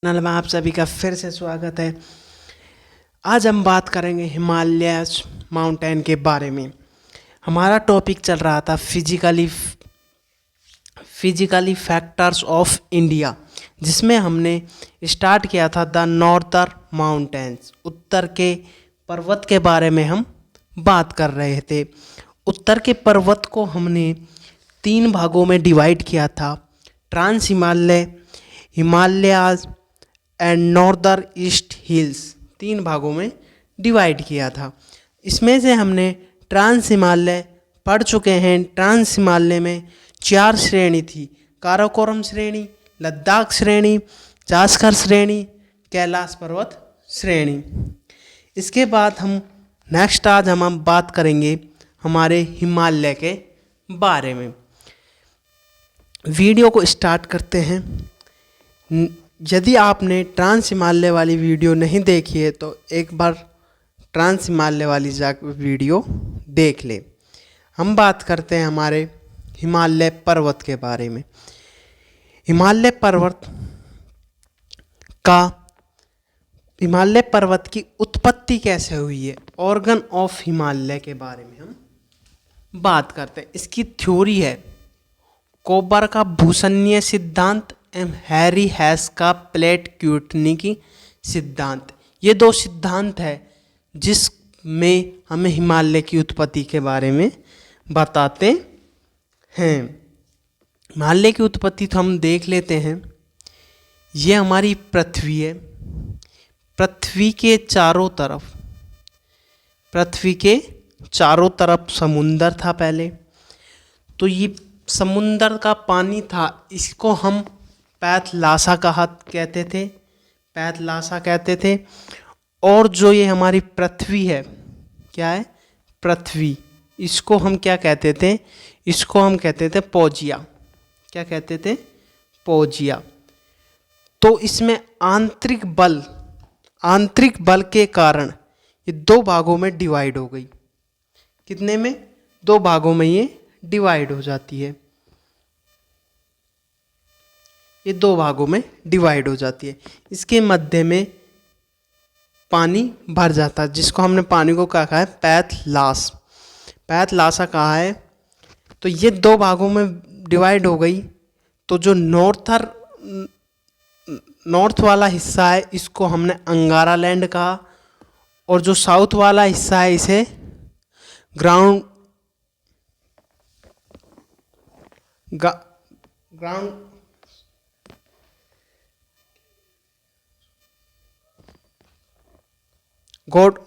Channel में आप सभी का फिर से स्वागत है। आज हम बात करेंगे हिमालयस माउंटेन के बारे में। हमारा टॉपिक चल रहा था फिजिकली फैक्टर्स ऑफ इंडिया, जिसमें हमने स्टार्ट किया था द नॉर्थर्न माउंटेन्स, उत्तर के पर्वत के बारे में हम बात कर रहे थे। उत्तर के पर्वत को हमने 3 भागों में डिवाइड किया था, trans Himalaya, Himalayas and northern east hills. 3 भागों में डिवाइड किया था। इसमें से हमने ट्रांस हिमालय पढ़ चुके हैं। ट्रांस हिमालय में 4 श्रेणी थी, काराकोरम श्रेणी, लद्दाख श्रेणी, जास्कर श्रेणी, कैलाश पर्वत श्रेणी। इसके बाद आज हम बात करेंगे हमारे हिमालय के बारे में। वीडियो को स्टार्ट करते हैं। यदि आपने ट्रांस हिमालय वाली वीडियो नहीं देखी है तो एक बार ट्रांस हिमालय वाली वीडियो देख ले। हम बात करते हैं हमारे हिमालय पर्वत के बारे में। हिमालय पर्वत की उत्पत्ति कैसे हुई है, ऑर्गन ऑफ हिमालय के बारे में हम बात करते हैं। इसकी थ्योरी है कोबर का भूषणीय सिद्धांत एवं हैरी हैस का प्लेट क्यूटनिकी सिद्धांत। ये 2 सिद्धांत है जिसमें हमें हिमालय की उत्पत्ति के बारे में बताते हैं। हिमालय की उत्पत्ति तो हम देख लेते हैं। ये हमारी पृथ्वी है। पृथ्वी के चारों तरफ समुंदर था पहले। तो ये समुंदर का पानी था, इसको हम पैथलासा कहते थे। और जो ये हमारी पृथ्वी है, क्या है पृथ्वी, इसको हम क्या कहते थे? इसको हम कहते थे पौजिया। क्या कहते थे? पौजिया। तो इसमें आंतरिक बल के कारण ये 2 भागों में डिवाइड हो गई। कितने में? 2 भागों में ये डिवाइड हो जाती है। ये 2 भागों में डिवाइड हो जाती है। इसके मध्य में पानी भर जाता है, जिसको हमने पानी को क्या कहा है? पैथलासा कहा है। तो ये 2 भागों में डिवाइड हो गई। तो जो नॉर्थ वाला हिस्सा है इसको हमने अंगारा लैंड कहा, और जो साउथ वाला हिस्सा है इसे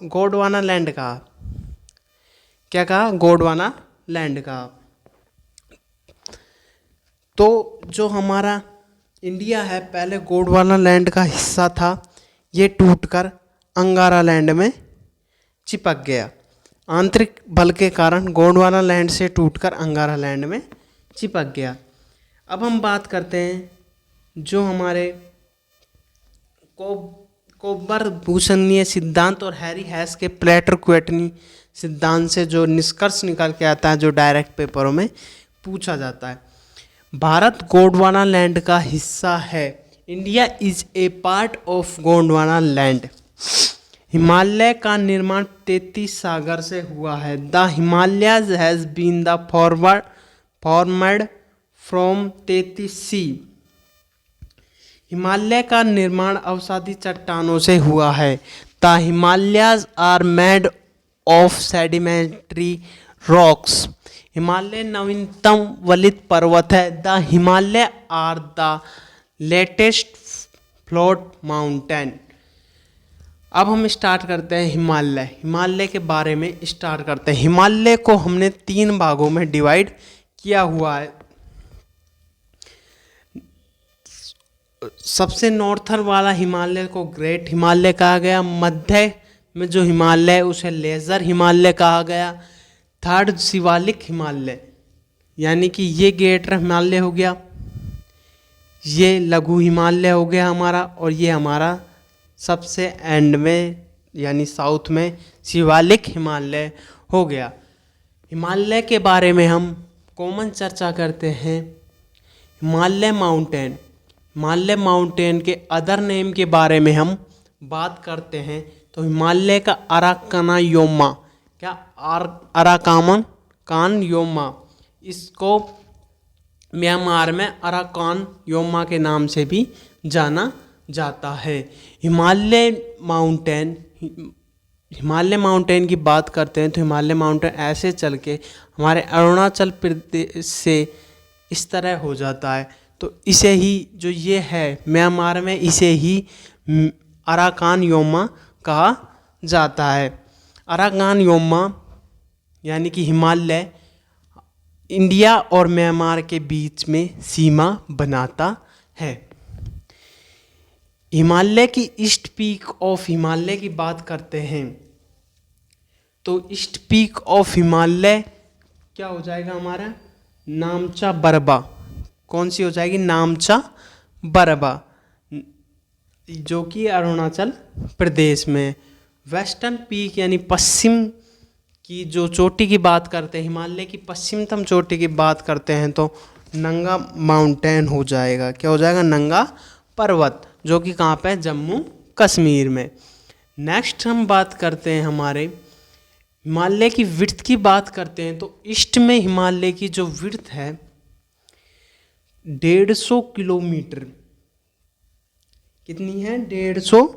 गोंडवाना लैंड कहा। क्या कहा? गोंडवाना लैंड कहा। तो जो हमारा इंडिया है पहले गोंडवाना लैंड का हिस्सा था, ये टूटकर अंगारा लैंड में चिपक गया। आंतरिक बल के कारण गोंडवाना लैंड से टूटकर अंगारा लैंड में चिपक गया। अब हम बात करते हैं जो हमारे कोबर भूषणीय सिद्धांत और हैरी हैस के प्लेटर क्यूटनी सिद्धांत से जो निष्कर्ष निकल के आता है, जो डायरेक्ट पेपरों में पूछा जाता है। भारत गोंडवाना लैंड का हिस्सा है। India is a part of Gondwana land. Himalaya का निर्माण 33 सागर से हुआ है। The Himalayas has been the formed from 33 sea. Himalaya का निर्माण अवसादी चट्टानों से हुआ है। The Himalayas are made of sedimentary rocks. Himalaya नवीनतम वलित पर्वत है। The Himalaya are the latest fold mountain. अब हम स्टार्ट करते हैं हिमालय के बारे में स्टार्ट करते हैं। हिमालय को हमने 3 भागों में डिवाइड किया हुआ है। सबसे नॉर्थर वाला हिमालय को ग्रेट हिमालय कहा गया। मध्य में जो हिमालय है उसे लेजर हिमालय कहा गया। थर्ड शिवालिक हिमालय, यानी कि ये ग्रेटर हिमालय हो गया, ये लघु हिमालय हो गया हमारा, और ये हमारा सबसे एंड में यानी साउथ में शिवालिक हिमालय हो गया। हिमालय के बारे में हम कॉमन चर्चा करते हैं। हिमालय माउंटेन हिमालय माउंटेन के अदर नेम के बारे में हम बात करते हैं तो हिमालय का अराकनायोमा, क्या अराकान योमा, इसको म्यांमार में अराकान योमा के नाम से भी जाना जाता है। हिमालय माउंटेन की बात करते हैं तो हिमालय माउंटेन ऐसे चल के हमारे अरुणाचल प्रदेश से इस तरह हो जाता है, तो इसे ही जो ये है म्यांमार में, इसे ही अराकान योमा कहा जाता है। अराकान योमा यानी कि हिमालय इंडिया और म्यांमार के बीच में सीमा बनाता है। हिमालय की ईस्ट पीक ऑफ हिमालय की बात करते हैं तो ईस्ट पीक ऑफ हिमालय क्या हो जाएगा हमारा, नामचा बरबा। कौन सी हो जाएगी, नामचा बरबा, जो कि अरुणाचल प्रदेश में। वेस्टर्न पीक यानी पश्चिम की जो चोटी की बात करते हैं, हिमालय की पश्चिमतम चोटी की बात करते हैं तो नंगा माउंटेन हो जाएगा। क्या हो जाएगा, नंगा पर्वत, जो कि कहाँ पे है, जम्मू कश्मीर में। नेक्स्ट हम बात करते हैं हमारे हिमालय की विड्थ की बात करते हैं तो ईस्ट में हिमालय की जो विड्थ है 150 किलोमीटर, कितनी है, 150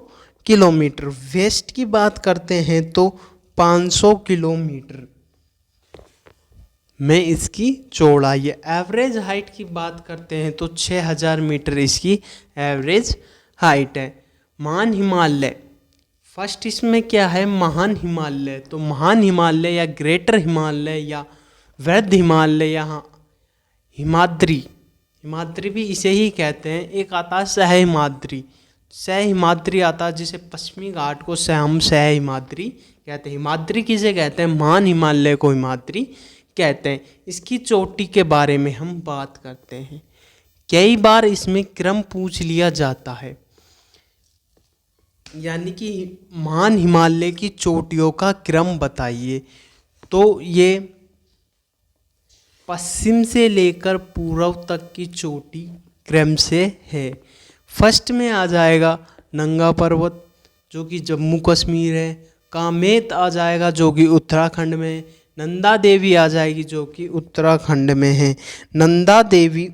किलोमीटर। वेस्ट की बात करते हैं तो 500 किलोमीटर में इसकी चौड़ाई है। एवरेज हाइट की बात करते हैं तो 6000 मीटर इसकी एवरेज हाइट है। महान हिमालय, फर्स्ट इसमें क्या है, महान हिमालय। तो महान हिमालय या ग्रेटर हिमालय या वृद्ध हिमालय या हिमाद्री भी इसे ही कहते हैं। एक आता है सह हिमाद्री आता है, जिसे पश्चिमी घाट को हम सह हिमाद्री कहते हैं। हिमाद्री किसे कहते हैं, महान हिमालय को हिमाद्री कहते हैं। इसकी चोटी के बारे में हम बात करते हैं। कई बार इसमें क्रम पूछ लिया जाता है, यानी कि महान हिमालय की चोटियों का क्रम बताइए। तो ये पश्चिम से लेकर पूर्व तक की चोटी क्रम से है। फर्स्ट में आ जाएगा नंगा पर्वत, जो कि जम्मू कश्मीर है। कामेत आ जाएगा, जो कि उत्तराखंड में है। नंदा देवी आ जाएगी, जो कि उत्तराखंड में है। नंदा देवी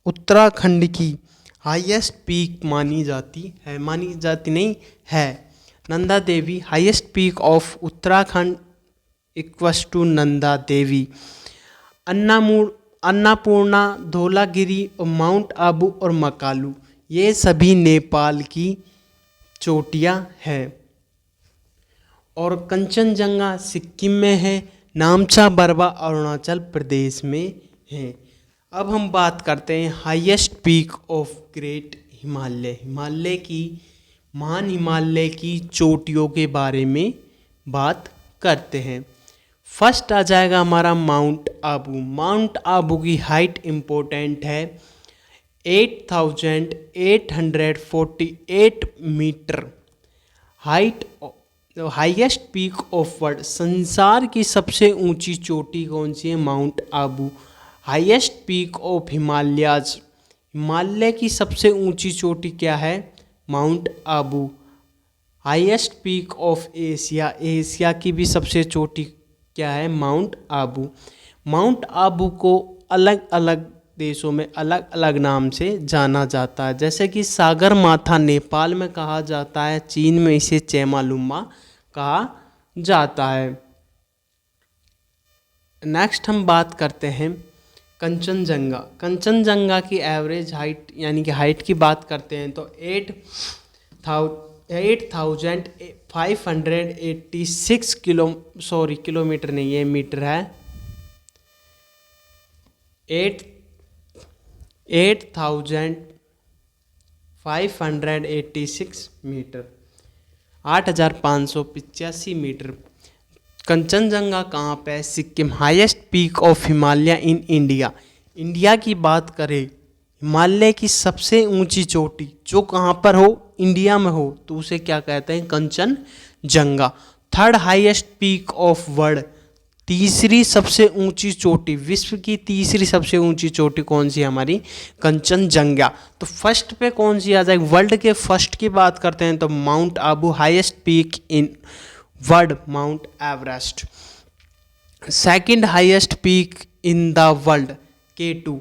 उत्तराखंड की हाईएस्ट पीक मानी जाती है। Nanda Devi highest peak of Uttarakhand equals to Nanda Devi. Annapurna, Dhaulagiri और माउंट आबू और मकालू, ये सभी नेपाल की चोटियाँ हैं। और कंचनजंगा सिक्किम में है। नामचा बरबा अरुणाचल प्रदेश में है। अब हम बात करते हैं highest peak of great Himalaya, महान हिमालय की चोटियों के बारे में बात करते हैं। फर्स्ट आ जाएगा हमारा माउंट आबू की हाइट इम्पोर्टेंट है 8848 metre. Highest peak of world, संसार की सबसे ऊंची चोटी कौन सी है, mount Abu. Highest peak of Himalaya की सबसे ऊंची चोटी क्या है, mount Abu. Highest peak of Asia की भी सबसे चोटी क्या है, माउंट आबू। माउंट आबू को अलग अलग देशों में अलग अलग नाम से जाना जाता है, जैसे कि सागर माथा नेपाल में कहा जाता है, चीन में इसे चेमालुंमा कहा जाता है। नेक्स्ट हम बात करते हैं कंचनजंगा की एवरेज हाइट यानी कि हाइट की बात करते हैं तो 8586 किलोमीटर नहीं, ये मीटर है। 8586 मीटर, 8585 मीटर। कंचनजंगा कहाँ पे है, Sikkim. Highest peak of Himalaya in India की बात करें, हिमालय की सबसे ऊंची चोटी जो कहाँ पर हो, इंडिया में हो, तो उसे क्या कहते हैं, Kanchenjunga. Third highest peak of world, तीसरी सबसे ऊंची चोटी, विश्व की तीसरी सबसे ऊंची चोटी कौन सी हमारी? कंचनजंगा। तो फर्स्ट पे कौन सी आ जाएगी? वर्ल्ड के फर्स्ट की बात करते हैं तो mount Abu, highest peak in world mount Everest. Second highest peak in the world K2।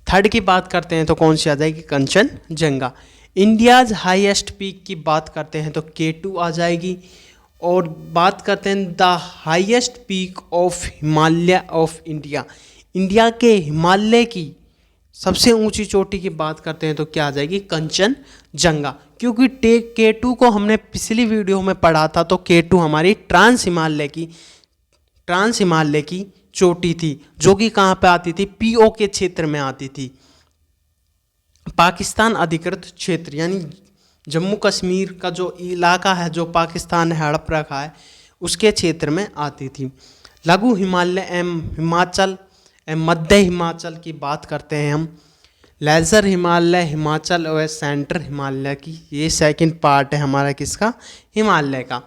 Third की बात करते हैं तो कौन सी आ जाएगी? कंचनजंगा। इंडियाज हाईएस्ट पीक की बात करते हैं तो K2 आ जाएगी। और बात करते हैं the highest peak of Himalaya of India, India के हिमालय की सबसे ऊंची चोटी की बात करते हैं तो क्या आ जाएगी? कंचनजंगा। क्योंकि K2 को हमने पिछली वीडियो में पढ़ा था, तो K2 हमारी ट्रांस हिमालय की चोटी थी, जो कि कहाँ पे आती थी? PO के क्षेत्र में आती थी, पाकिस्तान अधिकृत क्षेत्र, यानी जम्मू कश्मीर का जो इलाका है, जो पाकिस्तान ने हड़प रखा है, उसके क्षेत्र में आती थी। लघु हिमालय एवं हिमाचल एवं मध्य हिमाचल की बात करते हैं हम। लेजर हिमालय, हिमाचल और सेंट्रल हिमालय की, ये सेकंड पार्ट है हमारा किसका? हिमालय का।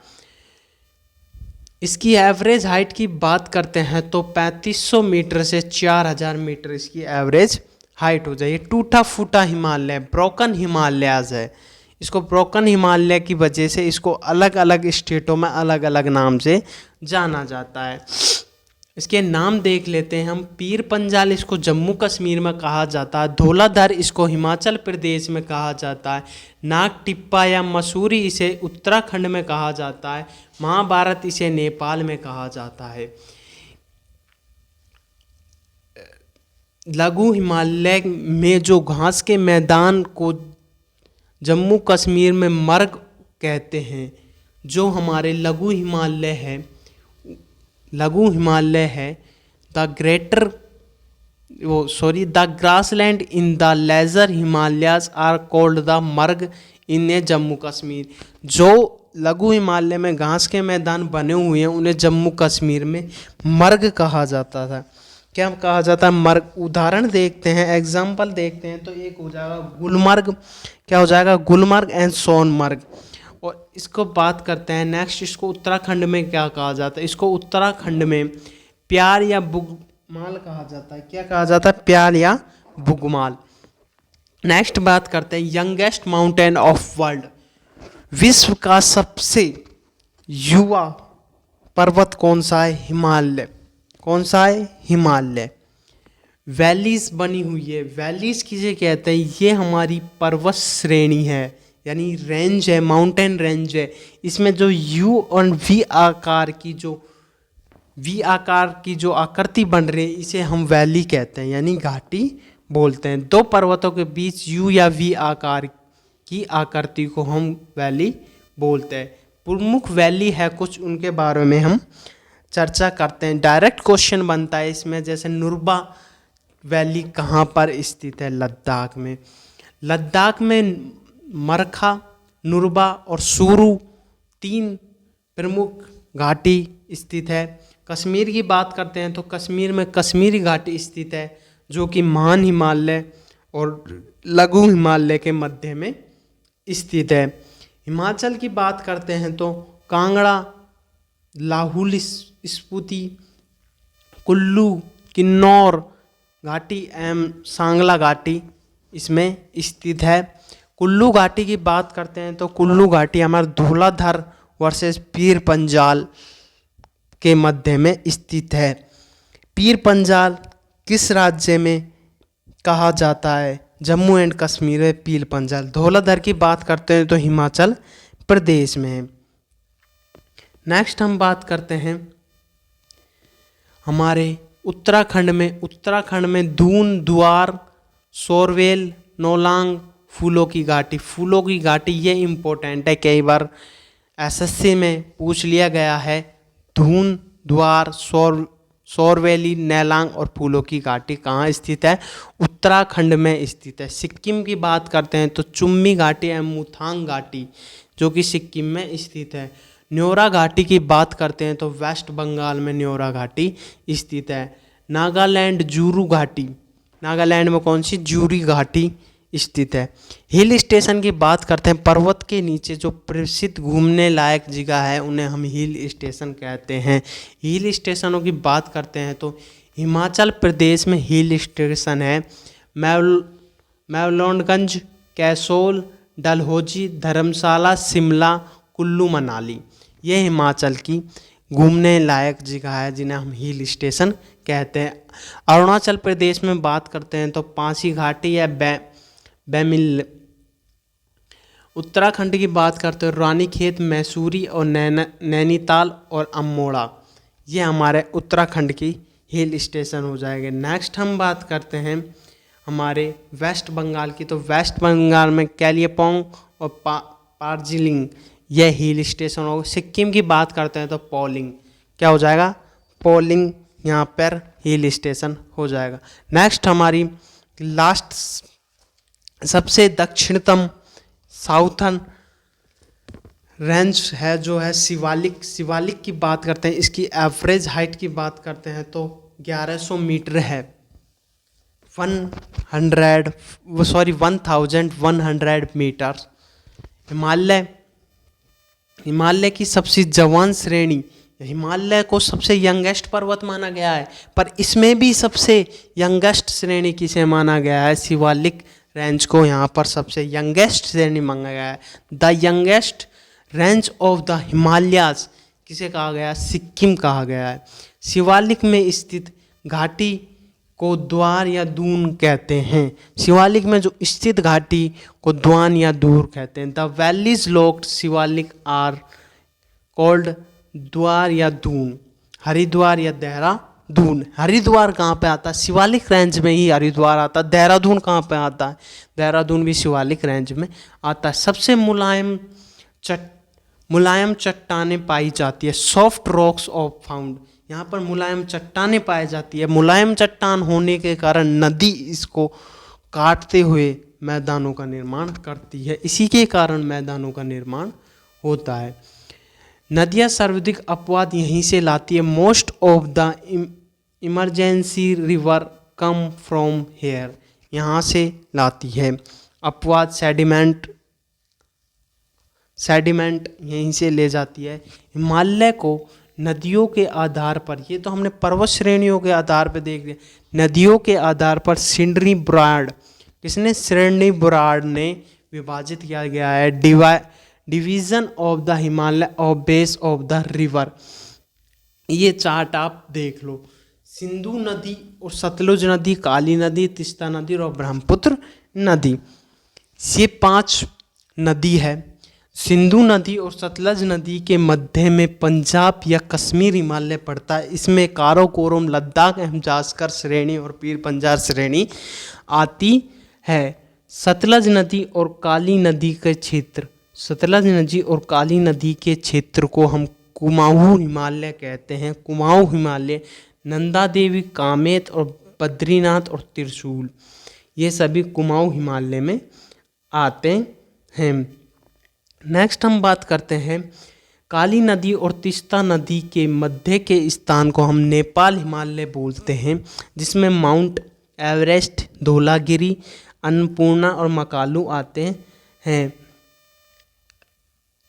इसकी एवरेज हाइट की बात करते हैं तो 3500 मीटर से 4000 मीटर इसकी एवरेज हाइट हो जाएगी। टूटा फूटा हिमालय, ब्रोकन हिमालयाज है। इसको ब्रोकन हिमालय की वजह से इसको अलग अलग स्टेटों में अलग अलग नाम से जाना जाता है। इसके नाम देख लेते हैं हम। पीर पंजाल इसको जम्मू कश्मीर में कहा जाता है। धौलाधर इसको हिमाचल प्रदेश में कहा जाता है। नाग टिप्पा या मसूरी इसे उत्तराखंड में कहा जाता है। महाभारत इसे नेपाल में कहा जाता है। लघु हिमालय में जो घास के मैदान को जम्मू कश्मीर में मर्ग कहते हैं। जो हमारे लघु हिमालय है the grassland in the lesser Himalayas are called the marg in ए जम्मू कश्मीर। जो लघु हिमालय में घास के मैदान बने हुए हैं उन्हें जम्मू कश्मीर में मर्ग कहा जाता था। क्या कहा जाता है? मर्ग। उदाहरण देखते हैं, एग्जाम्पल देखते हैं तो एक हो जाएगा गुलमर्ग। क्या हो जाएगा? गुलमर्ग एंड सोनमर्ग। और इसको बात करते हैं नेक्स्ट, इसको उत्तराखंड में क्या कहा जाता है? इसको उत्तराखंड में प्यार या बुगमाल कहा जाता है। क्या कहा जाता है? प्यार या बुगमाल। नेक्स्ट बात करते हैं यंगेस्ट माउंटेन ऑफ वर्ल्ड। विश्व का सबसे युवा पर्वत कौन सा है? हिमालय। कौन सा है? हिमालय। वैलीज बनी हुई है। वैलीज किसे कहते हैं? ये हमारी पर्वत श्रेणी है, यानी रेंज है, माउंटेन रेंज है। इसमें जो यू और वी आकार की जो आकृति बन रही है इसे हम वैली कहते हैं, यानी घाटी बोलते हैं। दो पर्वतों के बीच यू या वी आकार की आकृति को हम वैली बोलते हैं। प्रमुख वैली है कुछ, उनके बारे में हम चर्चा करते हैं। डायरेक्ट क्वेश्चन बनता है इसमें, जैसे नुब्रा वैली कहाँ पर स्थित है? लद्दाख में। लद्दाख में मरखा, नुब्रा और सुरू 3 प्रमुख घाटी स्थित है। कश्मीर की बात करते हैं तो कश्मीर में कश्मीरी घाटी स्थित है, जो कि महान हिमालय और लघु हिमालय के मध्य में स्थित है। हिमाचल की बात करते हैं तो कांगड़ा, लाहौल स्पीति, कुल्लू, किन्नौर घाटी एवं सांगला घाटी इसमें स्थित है। कुल्लू घाटी की बात करते हैं तो कुल्लू घाटी हमारे धौलाधर वर्सेस पीर पंजाल के मध्य में स्थित है। पीर पंजाल किस राज्य में कहा जाता है? जम्मू एंड कश्मीर में पीर पंजाल। धौलाधर की बात करते हैं तो हिमाचल प्रदेश में है। नेक्स्ट हम बात करते हैं हमारे उत्तराखंड में दून, द्वार, सोरवेल, नौलांग, फूलों की घाटी ये इम्पोर्टेंट है, कई बार एसएससी में पूछ लिया गया है। धून, द्वार, सोरवेली, नैलांग और फूलों की घाटी कहाँ स्थित है? उत्तराखंड में स्थित है। सिक्किम की बात करते हैं तो चुम्मी घाटी एवं मुथांग घाटी, जो कि सिक्किम में स्थित है। न्योरा घाटी की बात करते हैं तो वेस्ट बंगाल में न्योरा घाटी स्थित है। नागालैंड, जुरू घाटी, नागालैंड में कौन सी? जुरी घाटी स्थित है। हिल स्टेशन की बात करते हैं, पर्वत के नीचे जो प्रसिद्ध घूमने लायक जगह है उन्हें हम हिल स्टेशन कहते हैं। हिल स्टेशनों की बात करते हैं तो हिमाचल प्रदेश में हिल स्टेशन है मैवलॉन्डगंज, कैसोल, डलहौजी, धर्मशाला, शिमला, कुल्लू मनाली। ये हिमाचल की घूमने लायक जगह है जिन्हें हम हिल स्टेशन कहते हैं। अरुणाचल प्रदेश में बात करते हैं तो पासी घाटी या बैमिल। उत्तराखंड की बात करते हैं रानीखेत, मैसूरी और नैनीताल और अल्मोड़ा। ये हमारे उत्तराखंड की हिल स्टेशन हो जाएंगे। नेक्स्ट हम बात करते हैं हमारे वेस्ट बंगाल की, तो वेस्ट बंगाल में कालिम्पोंग और दार्जिलिंग यह हिल स्टेशन होगा। सिक्किम की बात करते हैं तो पोलिंग, क्या हो जाएगा, पोलिंग यहाँ पर हिल स्टेशन हो जाएगा। नेक्स्ट हमारी लास्ट सबसे दक्षिणतम साउथर्न रेंज है जो है शिवालिक। शिवालिक की बात करते हैं, इसकी एवरेज हाइट की बात करते हैं तो 1100 मीटर है। 1100 मीटर। हिमालय की सबसे जवान श्रेणी, हिमालय को सबसे यंगेस्ट पर्वत माना गया है, पर इसमें भी सबसे यंगेस्ट श्रेणी किसे माना गया है, शिवालिक रेंज को यहाँ पर सबसे यंगेस्ट श्रेणी माना गया है। The youngest range of the Himalayas किसे कहा गया है, सिक्किम कहा गया है। शिवालिक में स्थित घाटी को द्वार या दून कहते हैं। शिवालिक में जो स्थित घाटी को द्वान या दूर कहते हैं। The valleys locked Shivalik are called Dwar या दून, हरिद्वार या देहरादून। हरिद्वार कहाँ पे आता है, शिवालिक रेंज में ही हरिद्वार आता है। देहरादून कहाँ पे आता है, देहरादून भी शिवालिक रेंज में आता है। सबसे मुलायम चट्टानें पाई जाती है, सॉफ्ट रॉक्स ऑफ फाउंड। यहाँ पर मुलायम चट्टानें पाई जाती है। मुलायम चट्टान होने के कारण नदी इसको काटते हुए मैदानों का निर्माण करती है, इसी के कारण मैदानों का निर्माण होता है। नदियाँ सर्वाधिक अपवाद यहीं से लाती है। Most of the emergency river come from here, यहाँ से लाती है। अपवाद सेडिमेंट यहीं से ले जाती है। हिमालय को नदियों के आधार पर, ये तो हमने पर्वत श्रेणियों के आधार पर देख लिया, नदियों के आधार पर सिडनी ब्राड, किसने, सिडनी ब्राड ने विभाजित किया गया है। Division of the Himalaya of base of the river. ये चार्ट आप देख लो, सिंधु नदी और सतलुज नदी, काली नदी, तीस्ता नदी और ब्रह्मपुत्र नदी, ये 5 नदी है। सिंधु नदी और सतलज नदी के मध्य में पंजाब या कश्मीर हिमालय पड़ता है। इसमें काराकोरम, लद्दाख, जास्कर श्रेणी और पीर पंजाल श्रेणी आती है। सतलज नदी और काली नदी के क्षेत्र, सतलज नदी और काली नदी के क्षेत्र को हम कुमाऊं हिमालय कहते हैं। कुमाऊं हिमालय नंदा देवी, कामेत और बद्रीनाथ और त्रिशूल, ये सभी कुमाऊं हिमालय में आते हैं। नेक्स्ट हम बात करते हैं काली नदी और तीस्ता नदी के मध्य के स्थान को हम नेपाल हिमालय बोलते हैं, जिसमें माउंट एवरेस्ट, धौलागिरी, अन्नपूर्णा और मकालू आते हैं।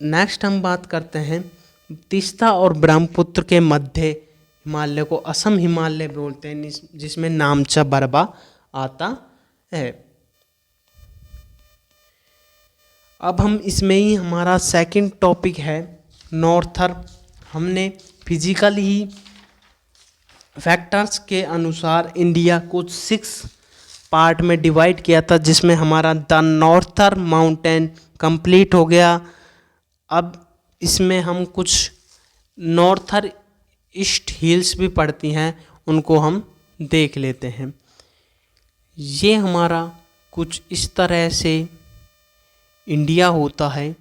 नेक्स्ट हम बात करते हैं तीस्ता और ब्रह्मपुत्र के मध्य हिमालय को असम हिमालय बोलते हैं, जिसमें नामचा बरबा आता है। अब हम इसमें ही हमारा सेकंड टॉपिक है नॉर्थर। हमने फिजिकल ही फैक्टर्स के अनुसार इंडिया को 6 पार्ट में डिवाइड किया था, जिसमें हमारा द नॉर्थर माउंटेन कंप्लीट हो गया। अब इसमें हम कुछ नॉर्थर ईस्ट हिल्स भी पड़ती हैं, उनको हम देख लेते हैं। ये हमारा कुछ इस तरह से इंडिया होता है।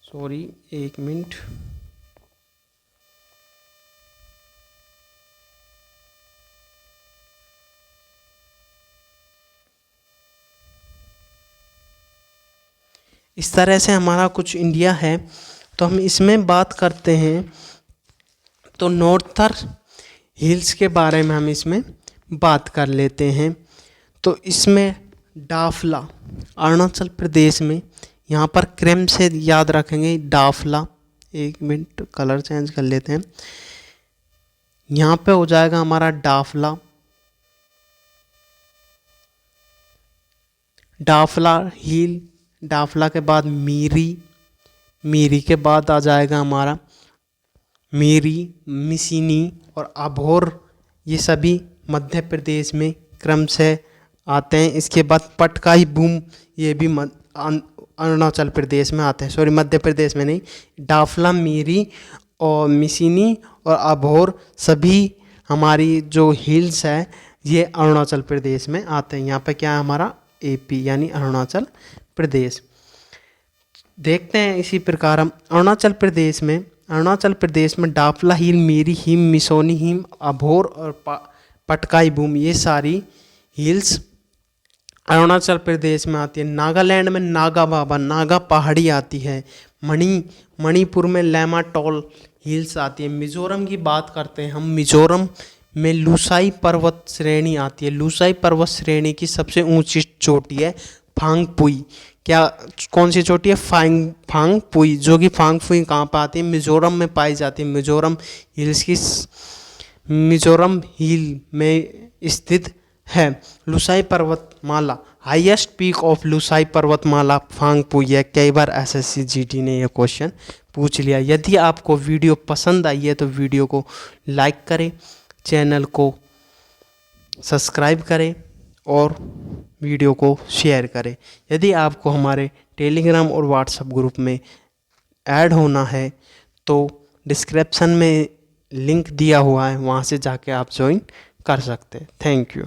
Sorry, 1 minute. इस तरह से हमारा कुछ इंडिया है। तो हम इसमें बात करते हैं तो नॉर्थर हिल्स के बारे में हम इसमें बात कर लेते हैं। तो इसमें डाफला अरुणाचल प्रदेश में, यहाँ पर क्रम से याद रखेंगे डाफला। एक मिनट कलर चेंज कर लेते हैं। यहाँ पे हो जाएगा हमारा डाफला, डाफला हिल, डाफला के बाद मीरी, मीरी के बाद आ जाएगा हमारा मेरी, मिसिनी और अभोर। ये सभी मध्य प्रदेश में क्रम से आते हैं। इसके बाद पटकाई बूम, ये भी अरुणाचल प्रदेश में आते हैं, सॉरी मध्य प्रदेश में नहीं। डाफला, मीरी और मिसिनी और अभोर सभी हमारी जो हिल्स है ये अरुणाचल प्रदेश में आते हैं। यहाँ पे क्या है हमारा एपी यानी अरुणाचल प्रदेश। देखते हैं इसी प्रकार हम अरुणाचल प्रदेश में डाफला हिल, मीरी हिम, मिसोनी हिम, अभोर और पटकाई बूम, ये सारी हिल्स अरुणाचल प्रदेश में आती है। नागालैंड में नागा बाबा, नागा पहाड़ी आती है। मणिपुर में लैमाटोल हिल्स आती है। मिजोरम की बात करते हैं हम, मिजोरम में लुसाई पर्वत श्रेणी आती है। लुसाई पर्वत श्रेणी की सबसे ऊंची चोटी है फांगपुई। क्या कौन सी चोटी है? फांगपुई, जो कि फांगपुई कहाँ पर आती है? मिजोरम में पाई जाती है। मिजोरम हिल्स की मिजोरम हिल में स्थित है। लुसाई पर्वतमाला, हाईएस्ट पीक ऑफ लुसाई पर्वतमाला फांगपुई है। कई बार एसएससी जीडी ने यह क्वेश्चन पूछ लिया। यदि आपको वीडियो पसंद आई है तो वीडियो को लाइक करें, चैनल को सब्सक्राइब करें और वीडियो को शेयर करें। यदि आपको हमारे टेलीग्राम और व्हाट्सएप ग्रुप में ऐड होना है तो डिस्क्रिप्शन में लिंक दिया हुआ है, वहाँ से जाके आप ज्वाइन कर सकते हैं। Thank you.